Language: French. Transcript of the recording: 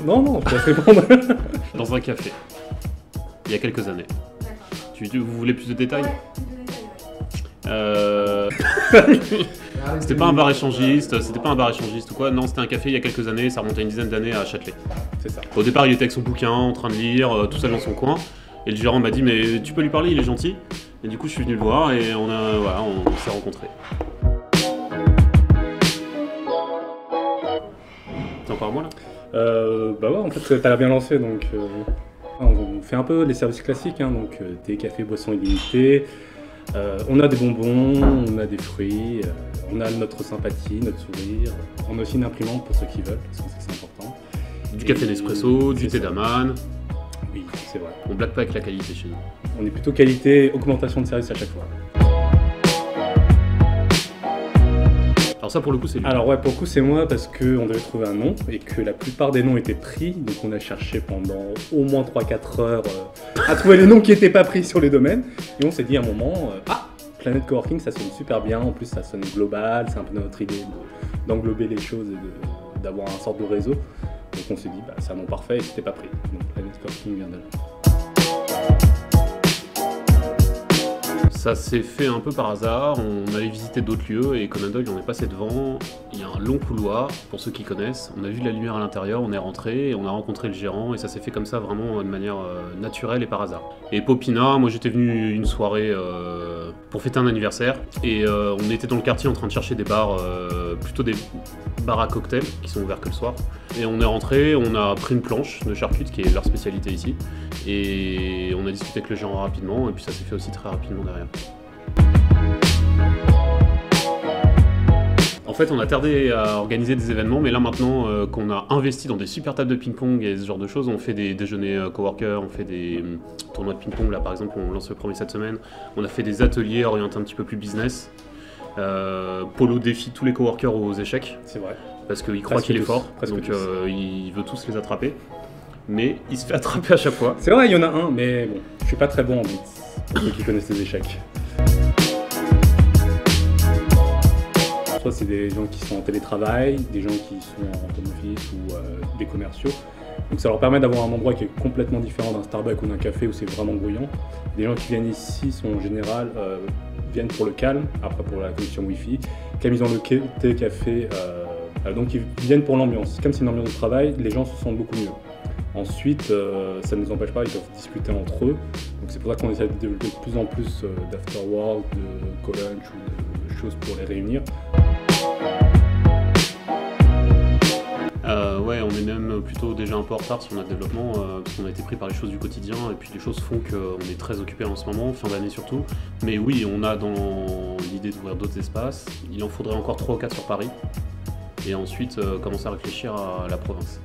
Non, non, tu vas te répondre. Dans un café, il y a quelques années. Vous voulez plus de détails? C'était pas un bar échangiste, ou quoi, non, c'était un café il y a quelques années, ça remonte à une dizaine d'années à Châtelet. C'est ça. Au départ, il était avec son bouquin, en train de lire, tout seul dans son coin, et le gérant m'a dit mais tu peux lui parler, il est gentil. Et du coup, je suis venu le voir et on s'est rencontrés. C'est encore à moi là? Bah ouais, en fait, t'as bien lancé, donc on fait un peu les services classiques, hein, donc thé, café, boissons illimitées. On a des bonbons, on a des fruits, on a notre sympathie, notre sourire. On a aussi une imprimante pour ceux qui veulent, parce que c'est important. Du café Nespresso, du thé d'Aman. Oui, c'est vrai. On blague pas avec la qualité chez nous. On est plutôt qualité, augmentation de service à chaque fois. Alors ça pour le coup c'est lui. Alors ouais, pour le coup c'est moi parce qu'on devait trouver un nom et que la plupart des noms étaient pris, donc on a cherché pendant au moins 3-4 heures à trouver les noms qui n'étaient pas pris sur les domaines, et on s'est dit à un moment, Planet Coworking ça sonne super bien, en plus ça sonne global, c'est un peu notre idée d'englober les choses et d'avoir un sorte de réseau, donc on s'est dit c'est un nom parfait et c'était pas pris, donc Planet Coworking vient de là. Ça s'est fait un peu par hasard, on allait visiter d'autres lieux et Conan Doyle on est passé devant, il y a un long couloir, pour ceux qui connaissent, on a vu de la lumière à l'intérieur, on est rentré et on a rencontré le gérant et ça s'est fait comme ça vraiment de manière naturelle et par hasard. Et Popina, moi j'étais venu une soirée pour fêter un anniversaire et on était dans le quartier en train de chercher des bars, plutôt des bars à cocktails qui sont ouverts que le soir. Et on est rentré, on a pris une planche de charcutes qui est leur spécialité ici et on a discuté avec le gérant rapidement et puis ça s'est fait aussi très rapidement derrière. En fait, on a tardé à organiser des événements, mais là maintenant qu'on a investi dans des super tables de ping-pong et ce genre de choses, on fait des déjeuners coworkers, on fait des tournois de ping-pong, là par exemple, on lance le premier cette semaine. On a fait des ateliers orientés un petit peu plus business. Polo défie tous les coworkers aux échecs. C'est vrai. Parce qu'il croit qu'il est fort, donc il veut tous les attraper. Mais il se fait attraper à chaque fois. C'est vrai, il y en a un, mais bon, je suis pas très bon en blitz, pour ceux qui connaissent les échecs. Soit c'est des gens qui sont en télétravail, des gens qui sont en home office ou des commerciaux. Donc ça leur permet d'avoir un endroit qui est complètement différent d'un Starbucks ou d'un café où c'est vraiment bruyant. Les gens qui viennent ici sont en général viennent pour le calme, après pour la connexion Wi-Fi. Comme ils ont le thé, café, donc ils viennent pour l'ambiance. Comme c'est une ambiance de travail, les gens se sentent beaucoup mieux. Ensuite, ça ne nous empêche pas, ils peuvent discuter entre eux. Donc c'est pour ça qu'on essaie de développer de plus en plus d'afterwork, de co-lunch ou de choses pour les réunir. Ouais, on est même plutôt déjà un peu en retard sur notre développement parce qu'on a été pris par les choses du quotidien et puis les choses font qu'on est très occupé en ce moment, fin d'année surtout. Mais oui, on a dans l'idée d'ouvrir d'autres espaces. Il en faudrait encore 3 ou 4 sur Paris et ensuite commencer à réfléchir à la province.